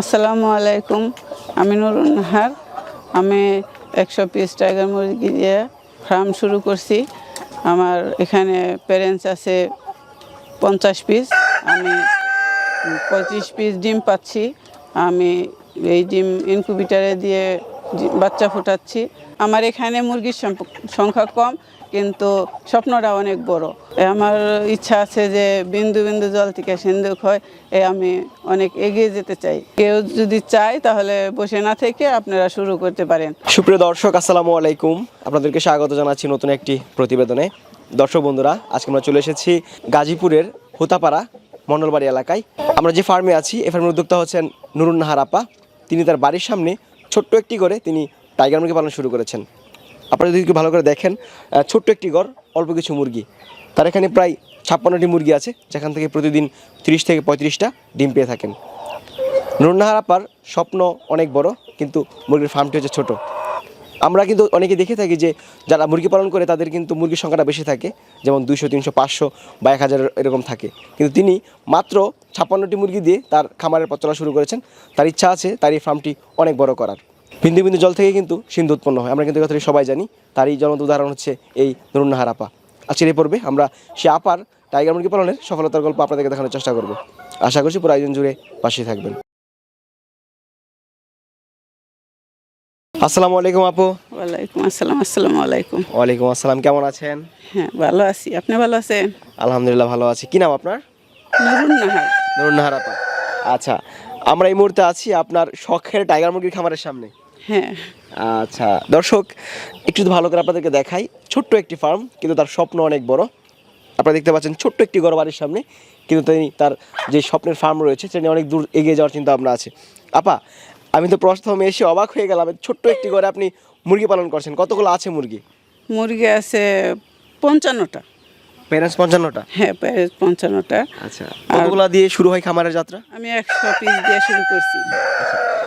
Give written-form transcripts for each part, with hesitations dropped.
আসসালামু আলাইকুম। আমি নুরুন নাহার। আমি 100 পিস টাইগার মুরগি দিয়ে ফার্ম শুরু করছি। আমার এখানে প্যারেন্টস আছে 50 পিস। আমি 25 পিস ডিম পাচ্ছি। আমি এই ডিম ইনকিউবেটরে দিয়ে বাচ্চা ফুটাচ্ছি। আমার এখানে মুরগির সংখ্যা কম, কিন্তু স্বপ্নটা অনেক বড়। আমার ইচ্ছা আছে যে বিন্দু বিন্দু জল থেকে সিন্ধুক হয়। আমি অনেক এগিয়ে যেতে চাই। কেউ যদি চায় তাহলে বসে না থেকে আপনারা শুরু করতে পারেন। সুপ্রিয় দর্শক, আসসালামু আলাইকুম। আপনাদেরকে স্বাগত জানাচ্ছি নতুন একটি প্রতিবেদনে। দর্শক বন্ধুরা, আজকে আমরা চলে এসেছি গাজীপুরের হুতাপাড়া মন্ডলবাড়ি এলাকায়। আমরা যে ফার্মে আছি, এই ফার্মের উদ্যোক্তা হচ্ছেন নুরুন নাহার আপা। তিনি তার বাড়ির সামনে ছোট্ট একটি ঘরে তিনি টাইগার মুরগি পালন শুরু করেছেন। আপনারা যদি একটু ভালো করে দেখেন, ছোট্ট একটি ঘর, অল্প কিছু মুরগি। তার এখানে প্রায় 56টি মুরগি আছে, যেখান থেকে প্রতিদিন 30 থেকে 35টা ডিম পেয়ে থাকেন। নুরুন নাহার আপার স্বপ্ন অনেক বড়, কিন্তু মুরগির ফার্মটি হচ্ছে ছোটো। আমরা কিন্তু অনেকে দেখে থাকি যে যারা মুরগি পালন করে তাদের কিন্তু মুরগির সংখ্যাটা বেশি থাকে, যেমন 200, 300, 500 বা 1000 এরকম থাকে। কিন্তু তিনি মাত্র 56টি মুরগি দিয়ে তার খামারের পথ চলা শুরু করেছেন। তার ইচ্ছা আছে তার এই ফার্মটি অনেক বড় করার। বিন্দু বিন্দু জল থেকে কিন্তু সিন্ধু উৎপন্ন হয়, আমরা কিন্তু এই কথাটি সবাই জানি। তারই জ্বলন্ত উদাহরণ হচ্ছে এই নুরুন নাহার আপা। আজকের এই পর্বে আমরা সে আপার টাইগার মুরগি পালনের সফলতার গল্প আপনাদেরকে দেখানোর চেষ্টা করব। আশা করছি পুরো আয়োজন জুড়ে পাশে থাকবেন। আসসালামু আলাইকুম আপু। ওয়ালাইকুম আসসালাম। আসসালামু আলাইকুম। ওয়ালাইকুম আসসালাম, কেমন আছেন? হ্যাঁ, ভালো আছি। আপনি ভালো আছেন? আলহামদুলিল্লাহ ভালো আছি। কি নাম আপনার? নুরুন নাহার। নুরুন নাহার আপা। আচ্ছা, আমরা এই মুহূর্তে আছি আপনার শখের টাইগার মুরগির খামারের সামনে। হ্যাঁ। আচ্ছা দর্শক, একটু যদি ভালো করে আপনাদেরকে দেখাই, ছোট্ট একটি ফার্ম, কিন্তু তার স্বপ্ন অনেক বড়। আপনারা দেখতে পাচ্ছেন ছোট্ট একটি ঘর বাড়ির সামনে, কিন্তু তিনি তার যে স্বপ্নের ফার্ম রয়েছে সেটা নিয়ে অনেক দূর এগিয়ে যাওয়ার চিন্তা ভাবনা আছে। আপা, আমি তো প্রথমে এসে অবাক হয়ে গেলাম, ছোট্ট একটি ঘরে আপনি মুরগি পালন করছেন। কতগুলো আছে মুরগি? মুরগি আছে 55টা। প্যারেন্টস 55টা? হ্যাঁ, প্যারেন্টস 55টা। আচ্ছা, কতগুলো দিয়ে শুরু হয় খামারের যাত্রা? আমি 100 পিস দিয়ে শুরু করছি।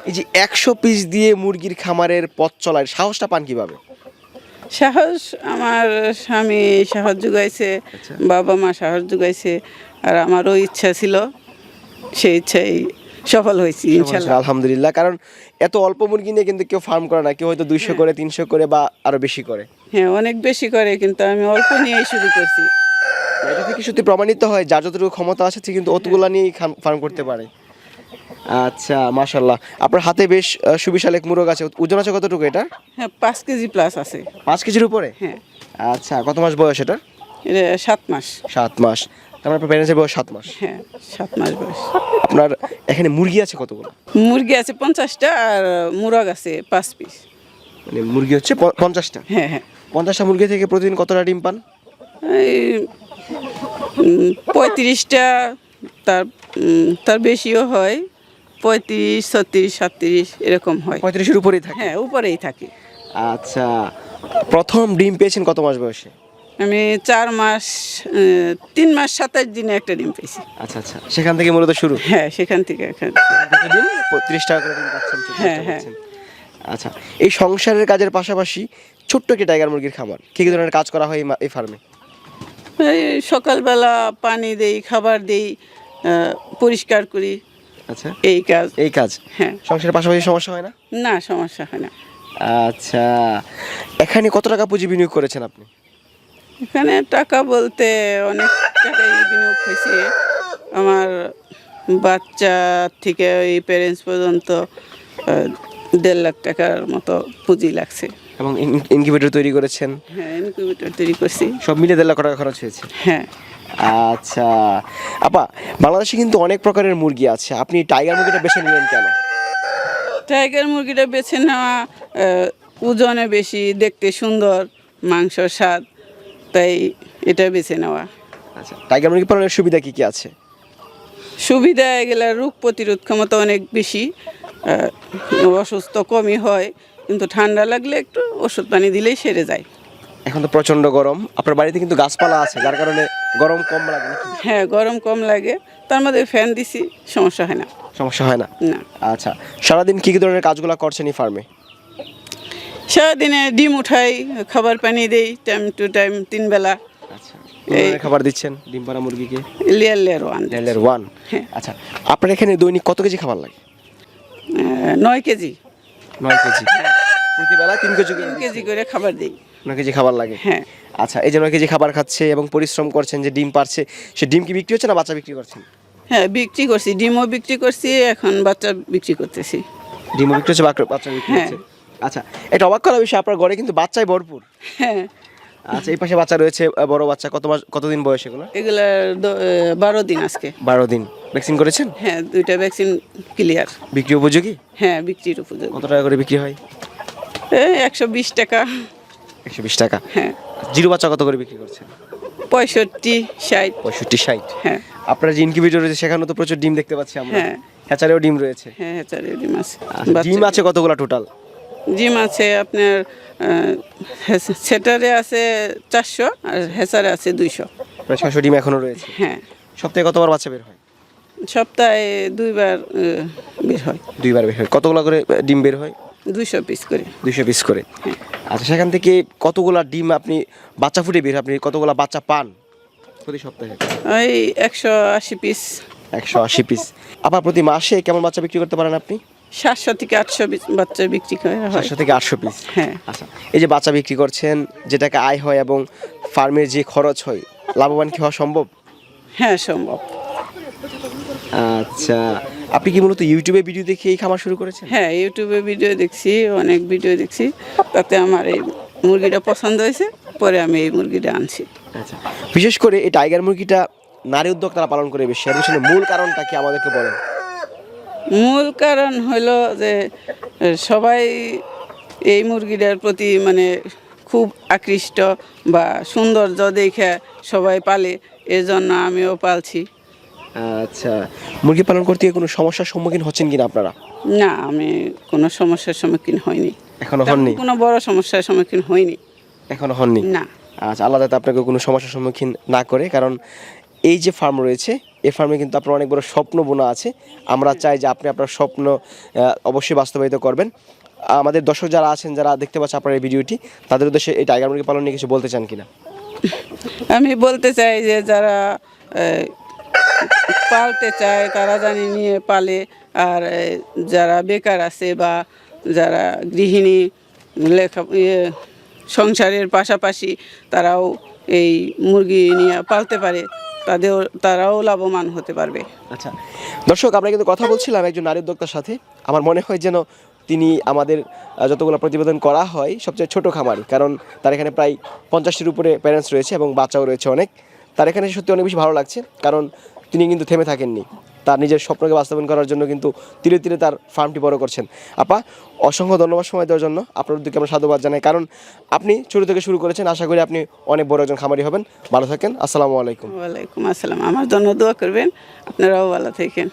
এই যে 100 পিস দিয়ে মুরগির খামারের পথ চলার সাহসটা পান কিভাবে? সাহস আমার স্বামী সাহস যোগাইছে, বাবা মা সাহস যোগাইছে, আর আমারও ইচ্ছা ছিল, সেই ইচ্ছাই সফল হয়েছি ইনশাআল্লাহ। আলহামদুলিল্লাহ। কারণ এত অল্প মুরগি নিয়ে কিন্তু কেউ ফার্ম করে না, কেউ হয়তো 200 করে, 300 করে বা আরো বেশি করে। হ্যাঁ, অনেক বেশি করে, কিন্তু আমি অল্প নিয়েই শুরু করছি। এটা থেকে সত্যি প্রমাণিত হয় যার যতটুকু ক্ষমতা আছে সে কিন্তু অতগুলা নিয়েই ফার্ম করতে পারে। আচ্ছা, মাশাআল্লাহ। আপনার হাতে বেশ সুবিশাল এক মুরগ আছে। ওজন আছে কতটুকু এটা? হ্যাঁ, 5 কেজি প্লাস আছে। 5 কেজির উপরে? হ্যাঁ। আচ্ছা, কত মাস বয়স এটা? এটা 7 মাস। 7 মাস। তার মানে আপনার প্যারেন্টসের বয়স 7 মাস? হ্যাঁ, 7 মাস বয়স। আপনার এখানে মুরগি আছে কতগুলো? মুরগি আছে 50টা, আর মুরগ আছে 5 পিস। মানে মুরগি হচ্ছে 50টা? হ্যাঁ হ্যাঁ। 50টা মুরগি থেকে প্রতিদিন কতটা ডিম পান? এই 35টা, তার বেশিও হয়। 35, 36, 37 এরকম হয়। 35-এর উপরেই থাকে? হ্যাঁ, উপরেই থাকে। আচ্ছা, প্রথম ডিম পেয়েছেন কত মাস বয়সে? আমি 4 মাস 3 মাস 27 দিনে একটা ডিম পেয়েছি। আচ্ছা আচ্ছা, সেখান থেকে মূলত শুরু? হ্যাঁ, সেখান থেকে এখন প্রতিদিন 30 টাকা করে ডিম পাচ্ছেন? হ্যাঁ হ্যাঁ। আচ্ছা, এই সংসারের কাজের পাশাপাশি ছোট্ট একটি টাইগার মুরগির খামার, কী কী ধরনের কাজ করা হয় এই ফার্মে? এই সকালবেলা পানি দেই, খাবার দেই, পরিষ্কার করি। আচ্ছা, এই কাজ। এই কাজ? হ্যাঁ। সংসারের পাশাপাশি সমস্যা হয় না? না, সমস্যা হয় না। আচ্ছা, এখানে কত টাকা পুঁজি বিনিয়োগ করেছেন আপনি? এখানে টাকা বলতে অনেক টাকাই বিনিয়োগ হয়েছে। আমার বাচ্চা থেকে এই প্যারেন্টস পর্যন্ত 1.5 লাখ টাকার মতো পুঁজি লাগছে। এবং ইনকিউবেটর তৈরি করেছেন? হ্যাঁ, ইনকিউবেটর তৈরি করছি। সব মিলে 1.5 লাখ টাকা খরচ হয়েছে? হ্যাঁ। আচ্ছা আপা, বাংলাদেশে কিন্তু অনেক প্রকারের মুরগি আছে, আপনি টাইগার মুরগিটা বেছে নিলেন কেন? টাইগার মুরগিটা বেছে নেওয়া ওজনে বেশি, দেখতে সুন্দর, মাংস স্বাদ, তাই এটা বেছে নেওয়া। আচ্ছা, টাইগার মুরগি পালনের সুবিধা কি কি আছে? সুবিধা এগুলো রোগ প্রতিরোধ ক্ষমতা অনেক বেশি, অসুস্থ কমই হয়, কিন্তু ঠান্ডা লাগলে একটু ওষুধ পানি দিলেই সেরে যায়। এখন তো প্রচণ্ড গরম, আপনার বাড়িতে কিন্তু গাছপালা আছে যার কারণে গরম কম লাগে নাকি? হ্যাঁ, গরম কম লাগে, তার মধ্যে ফ্যান দিছি, সমস্যা হয় না। সমস্যা হয় না? না। আচ্ছা, সারাদিন কী কী ধরনের কাজগুলো করছেন এই ফার্মে? সারাদিনে ডিম উঠাই, খাবার পানি দেই টাইম টু টাইম, 3 বেলা। আচ্ছা, এই খাবার দিচ্ছেন ডিম পাড়া মুরগিকে? লেয়ার 1। লেয়ার 1। হ্যাঁ। আচ্ছা, আপনার এখানে দৈনিক কত কেজি খাবার লাগে? 9 কেজি। 9 কেজি প্রতি বেলা 3 কেজি করে 3 কেজি করে খাবার দিই। 9 কেজি খাবার লাগে। হ্যাঁ আচ্ছা, এই যে 9 কেজি খাবার খাচ্ছে এবং পরিশ্রম করছেন যে ডিম পারছে, সে ডিম কি বিক্রি হচ্ছে না বাচ্চা বিক্রি করছেন? হ্যাঁ, বিক্রি করছি, ডিমও বিক্রি করছি, এখন বাচ্চা বিক্রি করতেছি। ডিমও বিক্রি হচ্ছে, বাচ্চা বিক্রি হ্যাঁ। হচ্ছে। আচ্ছা, এটা অবাক করার বিষয়, আপনার ঘরে কিন্তু বাচ্চায় ভরপুর। হ্যাঁ, আচ্ছা, এই পাশে বাচ্চা রয়েছে, বড় বাচ্চা। কতদিন বয়স এগুলো? এগুলা 12 দিন আজকে। 12 দিন। ভ্যাকসিন করেছেন? হ্যাঁ, 2টা ভ্যাকসিন ক্লিয়ার। বিক্রি উপযোগী? হ্যাঁ, বিক্রির উপযোগী। কত টাকা করে বিক্রি হয়? 120 টাকা। 120 টাকা। হ্যাঁ, জিরো বাচ্চা কত করে বিক্রি করছেন? 65, 60। 65-60। হ্যাঁ আপনার যে ইনকিউবেটর রয়েছে সেখানেও তো প্রচুর ডিম দেখতে পাচ্ছি আমরা। হ্যাঁ হ্যাচারেও ডিম রয়েছে। হ্যাঁ, চারে ডিম আছে। আচ্ছা, ডিম আছে কতগুলো টোটাল? ডিম আছে আপনার সেটারে আছে 400 আর হেসারে আছে 200। প্রায় 600 ডিম এখনো রয়েছে। হ্যাঁ, সপ্তাহে কতবার বাচ্চা বের হয়? সপ্তাহে 2বার বের হয়। 2বার বের হয়। কতগুলো করে ডিম বের হয়? 200 পিস করে। 200 পিস করে। আচ্ছা, সেখান থেকে কতগুলা ডিম আপনি বাচ্চা ফুটে বের হয়, আপনি কতগুলা বাচ্চা পান প্রতি সপ্তাহে? ওই 180 পিস। 180 পিস। আবার প্রতি মাসে কেমন বাচ্চা বিক্রি করতে পারেন আপনি? 700 থেকে 800 পিস বাচ্চা বিক্রি করা হয়। 700 থেকে 800 পিস। হ্যাঁ আচ্ছা, এই যে বাচ্চা বিক্রি করছেন, যে টাকা আয় হয় এবং ফার্মের যে খরচ হয়, লাভবান কি হওয়া সম্ভব? হ্যাঁ, সম্ভব। আচ্ছা, আপনি কি মূলত ইউটিউবে ভিডিও দেখে এই খামার শুরু করেছেন? হ্যাঁ, ইউটিউবে ভিডিও দেখছি, অনেক ভিডিও দেখছি, তাতে আমার এই মুরগিটা পছন্দ হয়েছে, পরে আমি এই মুরগিটা আনছি। আচ্ছা, বিশেষ করে এই টাইগার মুরগিটা নারী উদ্যোক্তারা পালন করে বেশি, এর পিছনে মূল কারণটা কি আমাদেরকে বলেন? মূল কারণ হলো যে সবাই এই মুরগিটার প্রতি মানে খুব আকৃষ্ট বা সৌন্দর্য দেখে সবাই পালে, এজন্য আমিও পালছি। আচ্ছা, মুরগি পালন করতে গিয়ে কোনো সমস্যার সম্মুখীন হচ্ছেন কিনা আপনারা? না, আমি কোনো সমস্যার সম্মুখীন হইনি। এখনো হননি? কোনো বড় সমস্যার সম্মুখীন হইনি। এখনো হননি? না। আচ্ছা, আল্লাহ যাতে আপনাকে কোনো সমস্যার সম্মুখীন না করে, কারণ এই যে ফার্ম রয়েছে, এই ফার্মে কিন্তু আপনার অনেক বড় স্বপ্ন বোনা আছে। আমরা চাই যে আপনি আপনার স্বপ্ন অবশ্যই বাস্তবায়িত করবেন। আমাদের দর্শক যারা আছেন, যারা দেখতে পাচ্ছে আপনার এই ভিডিওটি, তাদের উদ্দেশ্যে এই টাইগার মুরগি পালন নিয়ে কিছু বলতে চান কিনা? আমি বলতে চাই যে যারা পালতে চায় তারা জানি নিয়ে পালে, আর যারা বেকার আছে বা যারা গৃহিণী সংসারের পাশাপাশি তারাও এই মুরগি নিয়ে পালতে পারে, তারাও লাভবান হতে পারবে। আচ্ছা দর্শক, আমরা কিন্তু কথা বলছিলাম একজন নারী উদ্যোক্তার সাথে। আমার মনে হয় যেন তিনি আমাদের যতগুলো প্রতিবেদন করা হয় সবচেয়ে ছোট খামারি, কারণ তার এখানে প্রায় 50টির উপরে প্যারেন্টস রয়েছে এবং বাচ্চাও রয়েছে অনেক। তার এখানে সত্যি অনেক বেশি ভালো লাগছে, কারণ তিনি কিন্তু থেমে থাকেননি, তার নিজের স্বপ্নকে বাস্তবায়ন করার জন্য কিন্তু ধীরে ধীরে তার ফার্মটি বড় করছেন। আপা, অসংখ্য ধন্যবাদ সময় দেওয়ার জন্য। আপনার উদ্যোগকে আমরা সাধুবাদ জানাই, কারণ আপনি ছোটো থেকে শুরু করেছেন। আশা করি আপনি অনেক বড় একজন খামারি হবেন। ভালো থাকেন। আসসালামু আলাইকুম। ওয়ালাইকুম আসসালাম। আমার জন্য দোয়া করবেন, আপনারাও ভালো থাকেন।